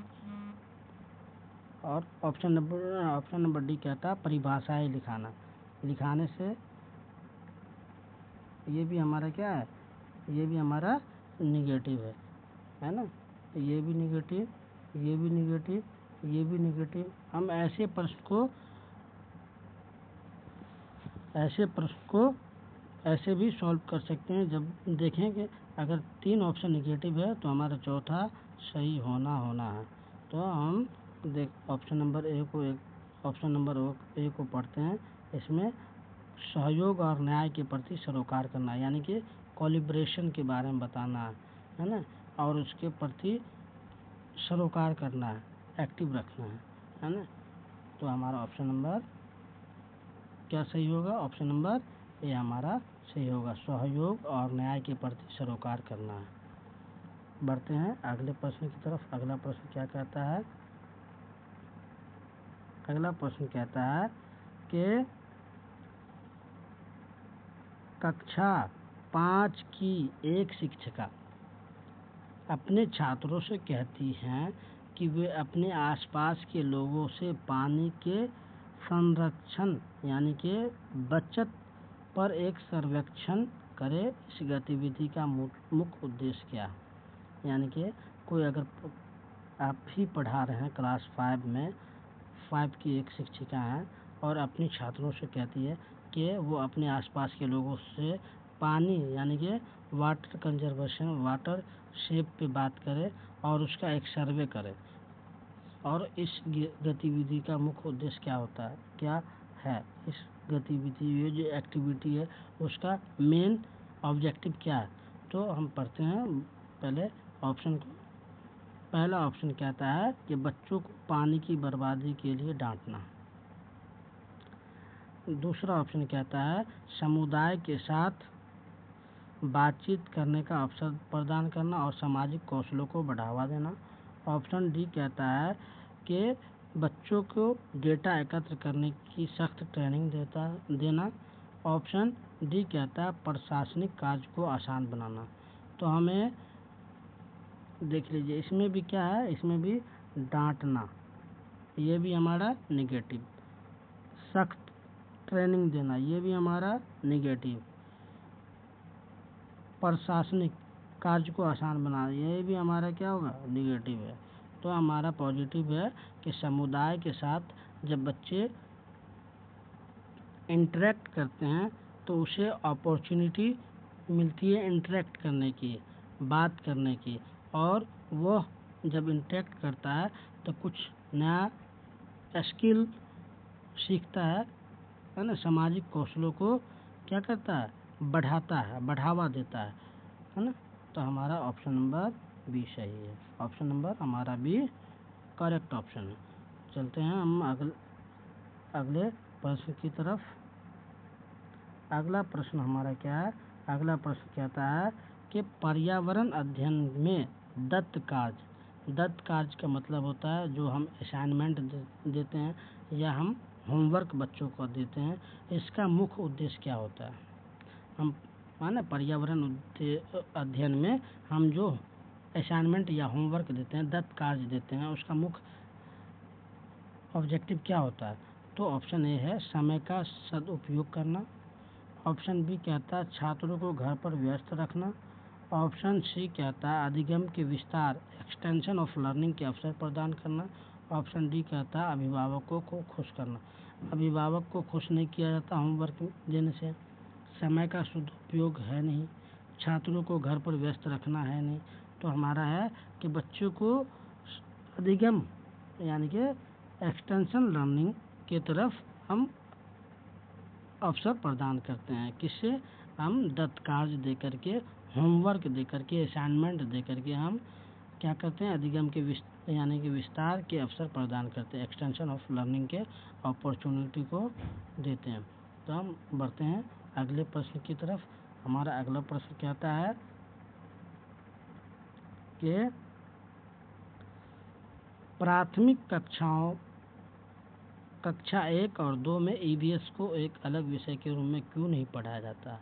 और ऑप्शन नंबर डी कहता है परिभाषाएं लिखाने से। ये भी हमारा क्या है? ये भी हमारा निगेटिव है ना। ये भी निगेटिव, ये भी निगेटिव, ये भी निगेटिव। हम ऐसे प्रश्न को ऐसे प्रश्न को ऐसे भी सॉल्व कर सकते हैं। जब देखेंगे अगर 3 ऑप्शन निगेटिव है तो हमारा चौथा सही होना है। तो हम ऑप्शन नंबर ए को पढ़ते हैं। इसमें सहयोग और न्याय के प्रति सरोकार करना है, यानी कि कोलिब्रेशन के बारे में बताना है ना, और उसके प्रति सरोकार करना है, एक्टिव रखना है ना। तो हमारा ऑप्शन नंबर क्या सही होगा? ऑप्शन नंबर ए हमारा सही होगा, सहयोग और न्याय के प्रति सरोकार करना है। बढ़ते हैं अगले प्रश्न की तरफ। अगला प्रश्न क्या कहता है? अगला प्रश्न कहता है कि कक्षा 5 की एक शिक्षिका अपने छात्रों से कहती हैं कि वे अपने आसपास के लोगों से पानी के संरक्षण यानी कि बचत पर एक सर्वेक्षण करें। इस गतिविधि का मुख्य उद्देश्य क्या है? यानी कि कोई अगर आप ही पढ़ा रहे हैं क्लास 5 में, 5 की एक शिक्षिका हैं और अपनी छात्रों से कहती है कि वो अपने आसपास के लोगों से पानी यानी कि वाटर कंजर्वेशन, वाटर सेव पे बात करें और उसका एक सर्वे करें। और इस गतिविधि का मुख्य उद्देश्य क्या होता है, क्या है इस गतिविधि, ये जो एक्टिविटी है उसका मेन ऑब्जेक्टिव क्या है? तो हम पढ़ते हैं पहले ऑप्शन को। पहला ऑप्शन कहता है कि बच्चों को पानी की बर्बादी के लिए डांटना। दूसरा ऑप्शन कहता है समुदाय के साथ बातचीत करने का अवसर प्रदान करना और सामाजिक कौशलों को बढ़ावा देना। ऑप्शन डी कहता है कि बच्चों को डेटा एकत्र करने की सख्त ट्रेनिंग देना। ऑप्शन डी कहता है प्रशासनिक कार्य को आसान बनाना। तो हमें देख लीजिए, इसमें भी क्या है, इसमें भी डांटना, ये भी हमारा निगेटिव। सख्त ट्रेनिंग देना, ये भी हमारा निगेटिव। प्रशासनिक कार्य को आसान बनाना, ये भी हमारा क्या होगा, निगेटिव है। तो हमारा पॉजिटिव है कि समुदाय के साथ जब बच्चे इंटरेक्ट करते हैं तो उसे अपॉर्चुनिटी मिलती है इंटरेक्ट करने की, बात करने की, और वह जब इंटरेक्ट करता है तो कुछ नया स्किल सीखता है ना, सामाजिक कौशलों को क्या करता है, बढ़ाता है, बढ़ावा देता है ना। तो हमारा ऑप्शन नंबर बी सही है। ऑप्शन नंबर हमारा बी करेक्ट ऑप्शन है। चलते हैं हम अगले प्रश्न की तरफ। अगला प्रश्न हमारा क्या है? अगला प्रश्न कहता है कि पर्यावरण अध्ययन में दत्त कार्य का मतलब होता है जो हम असाइनमेंट देते हैं या हम होमवर्क बच्चों को देते हैं, इसका मुख्य उद्देश्य क्या होता है? हम माने पर्यावरण अध्ययन में हम जो असाइनमेंट या होमवर्क देते हैं, दत्त कार्य देते हैं, उसका मुख्य ऑब्जेक्टिव क्या होता है? तो ऑप्शन ए है समय का सदुपयोग करना। ऑप्शन बी कहता है छात्रों को घर पर व्यस्त रखना। ऑप्शन सी कहता है अधिगम के विस्तार, एक्सटेंशन ऑफ लर्निंग के अवसर प्रदान करना। ऑप्शन डी कहता है अभिभावकों को खुश करना। अभिभावक को खुश नहीं किया जाता होमवर्क देने से, समय का सदुपयोग है नहीं, छात्रों को घर पर व्यस्त रखना है नहीं। तो हमारा है कि बच्चों को अधिगम यानी कि एक्सटेंशन लर्निंग की तरफ हम अवसर प्रदान करते हैं। किससे? हम दत्त कार्य दे करके, होमवर्क दे करके, असाइनमेंट दे करके हम क्या करते हैं, अधिगम के यानी कि विस्तार के अवसर प्रदान करते हैं, एक्सटेंशन ऑफ लर्निंग के अपॉर्चुनिटी को देते हैं। तो हम बढ़ते हैं अगले प्रश्न की तरफ। हमारा अगला प्रश्न कहता है कि प्राथमिक कक्षा 1 और 2 में ईवीएस को एक अलग विषय के रूप में क्यों नहीं पढ़ाया जाता?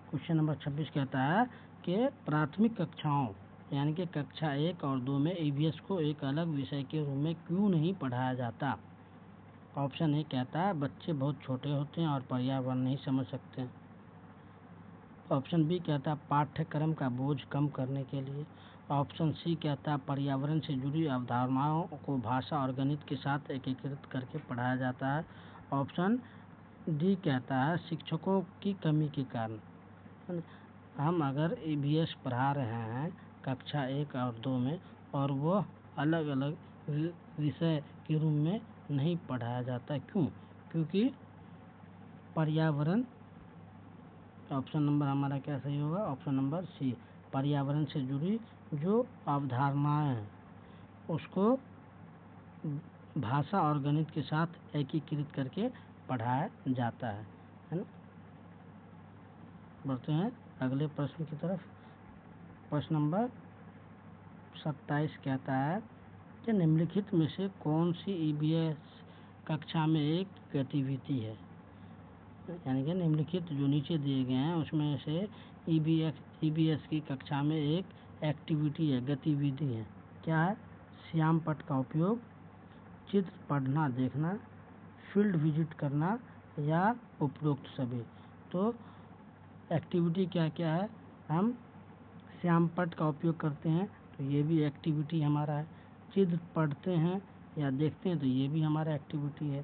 क्वेश्चन नंबर 26 कहता है कि प्राथमिक कक्षाओं यानी कि कक्षा 1 और 2 में ईवीएस को एक अलग विषय के रूप में क्यों नहीं पढ़ाया जाता? ऑप्शन ए कहता है बच्चे बहुत छोटे होते हैं और पर्यावरण नहीं समझ सकते। ऑप्शन बी कहता है पाठ्यक्रम का बोझ कम करने के लिए। ऑप्शन सी कहता है पर्यावरण से जुड़ी अवधारणाओं को भाषा और गणित के साथ एकीकृत करके पढ़ाया जाता है। ऑप्शन डी कहता है शिक्षकों की कमी के कारण। हम अगर ईवीएस पढ़ा रहे हैं कक्षा 1 और 2 में और वो अलग अलग विषय के रूप में नहीं पढ़ाया जाता, क्यों? क्योंकि पर्यावरण, ऑप्शन नंबर हमारा क्या सही होगा? ऑप्शन नंबर सी, पर्यावरण से जुड़ी जो अवधारणाएं हैं उसको भाषा और गणित के साथ एकीकृत करके पढ़ाया जाता है ना। बढ़ते हैं अगले प्रश्न की तरफ। प्रश्न नंबर 27 कहता है कि निम्नलिखित में से कौन सी ईवीएस कक्षा में एक गतिविधि है? यानी कि निम्नलिखित जो नीचे दिए गए हैं उसमें से ईवीएस की कक्षा में एक एक्टिविटी है, गतिविधि है। क्या है? श्याम पट्ट का उपयोग, चित्र पढ़ना देखना, फील्ड विजिट करना या उपरोक्त सभी। तो एक्टिविटी क्या क्या है? हम श्याम पट्ट का उपयोग करते हैं तो ये भी एक्टिविटी हमारा है। चित्र पढ़ते हैं या देखते हैं तो ये भी हमारा एक्टिविटी है।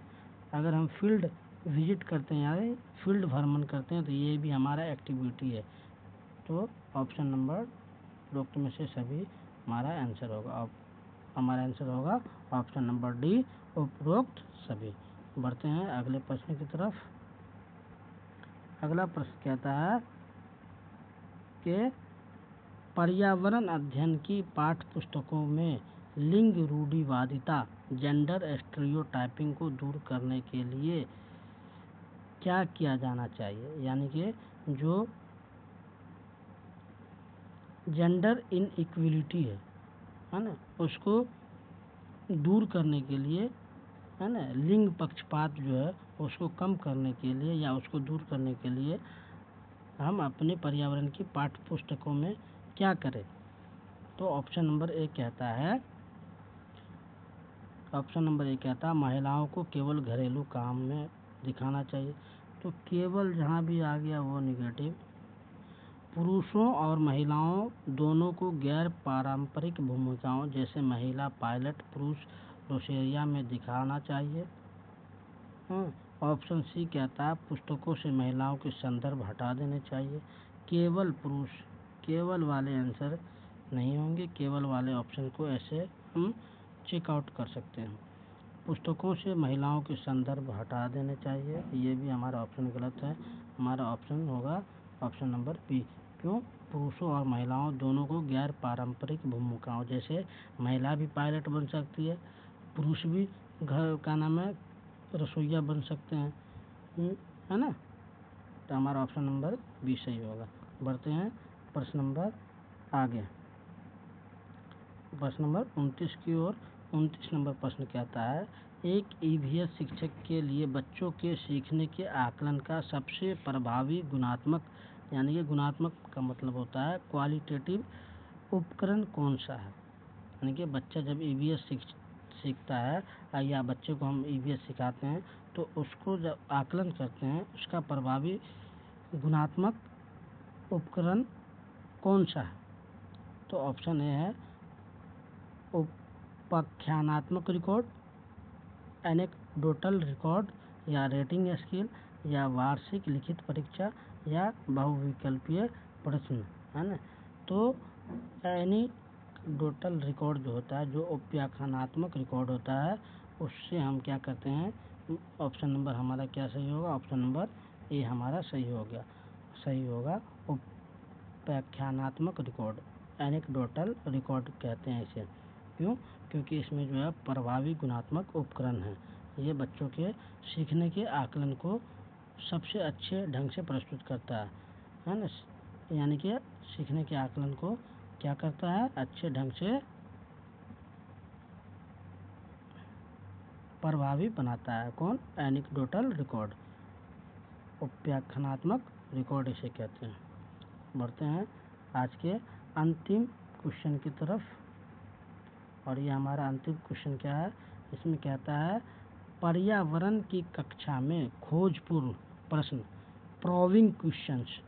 अगर हम फील्ड विजिट करते हैं यानी फील्ड भ्रमण करते हैं तो ये भी हमारा एक्टिविटी है। तो ऑप्शन नंबर उपरोक्त में से सभी हमारा आंसर होगा। हमारा आंसर होगा ऑप्शन नंबर डी, उपरोक्त सभी। बढ़ते हैं अगले प्रश्न की तरफ। अगला प्रश्न कहता है कि पर्यावरण अध्ययन की पाठ्य पुस्तकों में लिंग रूढ़िवादिता, जेंडर स्टीरियोटाइपिंग को दूर करने के लिए क्या किया जाना चाहिए? यानी कि जो जेंडर इनइक्वलिटी है ना, उसको दूर करने के लिए, है ना, लिंग पक्षपात जो है उसको कम करने के लिए या उसको दूर करने के लिए हम अपने पर्यावरण की पाठ्य पुस्तकों में क्या करें? तो ऑप्शन नंबर ए कहता है, महिलाओं को केवल घरेलू काम में दिखाना चाहिए। तो केवल जहाँ भी आ गया वो निगेटिव। पुरुषों और महिलाओं दोनों को गैर पारंपरिक भूमिकाओं जैसे महिला पायलट, पुरुष रोसेरिया में दिखाना चाहिए। ऑप्शन सी कहता है पुस्तकों से महिलाओं के संदर्भ हटा देने चाहिए। केवल पुरुष, केवल वाले आंसर नहीं होंगे, केवल वाले ऑप्शन को ऐसे हम चेक आउट कर सकते हैं। पुस्तकों से महिलाओं के संदर्भ हटा देने चाहिए, ये भी हमारा ऑप्शन गलत है। हमारा ऑप्शन होगा ऑप्शन नंबर बी। क्यों? पुरुषों और महिलाओं दोनों को गैर पारंपरिक भूमिकाओं जैसे महिला भी पायलट बन सकती है, पुरुष भी घर का नाम है रसोइया बन सकते हैं, है ना। तो हमारा ऑप्शन नंबर बी सही होगा। बढ़ते हैं प्रश्न नंबर आगे, प्रश्न नंबर 29 की ओर। 29 नंबर प्रश्न कहता है एक ईवीएस शिक्षक के लिए बच्चों के सीखने के आकलन का सबसे प्रभावी गुणात्मक, यानी कि गुणात्मक का मतलब होता है क्वालिटेटिव उपकरण कौन सा है? यानी कि बच्चा जब ईवीएस सीखता है या बच्चे को हम ईवीएस सिखाते हैं तो उसको जब आकलन करते हैं उसका प्रभावी गुणात्मक उपकरण कौन सा है? तो ऑप्शन ए है उपाख्यानात्मक रिकॉर्ड, एनेक्डोटल रिकॉर्ड या रेटिंग स्केल या वार्षिक लिखित परीक्षा या बहुविकल्पीय प्रश्न, है ना। तो एनेक्डोटल रिकॉर्ड जो होता है, जो उपाख्यानात्मक रिकॉर्ड होता है, उससे हम क्या करते हैं? ऑप्शन नंबर हमारा क्या सही होगा? ऑप्शन नंबर ए हमारा सही होगा उपाख्यानात्मक रिकॉर्ड, एनेक्डोटल रिकॉर्ड कहते हैं इसे। क्यों? क्योंकि इसमें जो है प्रभावी गुणात्मक उपकरण है। ये बच्चों के सीखने के आकलन को सबसे अच्छे ढंग से प्रस्तुत करता है ना। यानी कि सीखने के आकलन को क्या करता है? अच्छे ढंग से प्रभावी बनाता है। कौन? एनेक्डोटल रिकॉर्ड, उपाख्यानात्मक रिकॉर्ड इसे कहते हैं। बढ़ते हैं आज के अंतिम क्वेश्चन की तरफ, और ये हमारा अंतिम क्वेश्चन क्या है? इसमें कहता है पर्यावरण की कक्षा में खोजपूर्ण प्रश्न, प्रोविंग क्वेश्चंस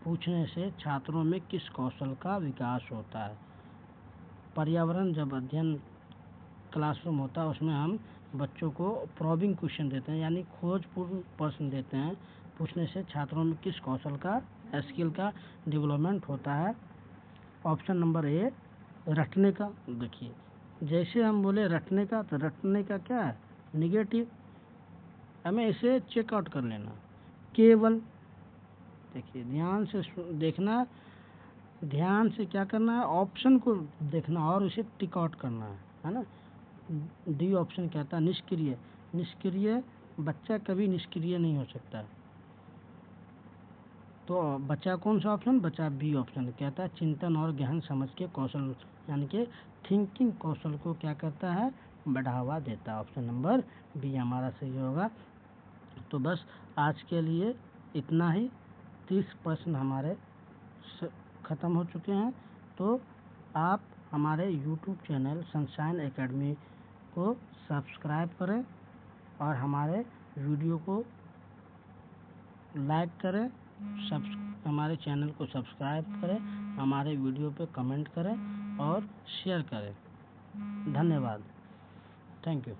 पूछने से छात्रों में किस कौशल का विकास होता है? पर्यावरण जब अध्ययन क्लासरूम होता है उसमें हम बच्चों को प्रॉबिंग क्वेश्चन देते हैं, यानी खोजपूर्ण प्रश्न देते हैं। पूछने से छात्रों में किस कौशल का, स्किल का डेवलपमेंट होता है? ऑप्शन नंबर ए, रटने का। देखिए, जैसे हम बोले रटने का, तो रटने का क्या है? निगेटिव। हमें इसे चेकआउट कर लेना। केवल, देखिए ध्यान से देखना, ध्यान से क्या करना है? ऑप्शन को देखना और उसे टिक आउट करना है ना। डी ऑप्शन कहता है निष्क्रिय। निष्क्रिय, बच्चा कभी निष्क्रिय नहीं हो सकता। तो बच्चा कौन सा ऑप्शन? बच्चा बी ऑप्शन कहता है चिंतन और गहन समझ के कौशल, यानी कि थिंकिंग कौशल को क्या करता है? बढ़ावा देता है। ऑप्शन नंबर बी हमारा सही होगा। तो बस आज के लिए इतना ही। 30 प्रश्न हमारे ख़त्म हो चुके हैं। तो आप हमारे YouTube चैनल सनशाइन एकेडमी को सब्सक्राइब करें और हमारे वीडियो को लाइक करें, हमारे चैनल को सब्सक्राइब करें, हमारे वीडियो पे कमेंट करें और शेयर करें। धन्यवाद। Thank you.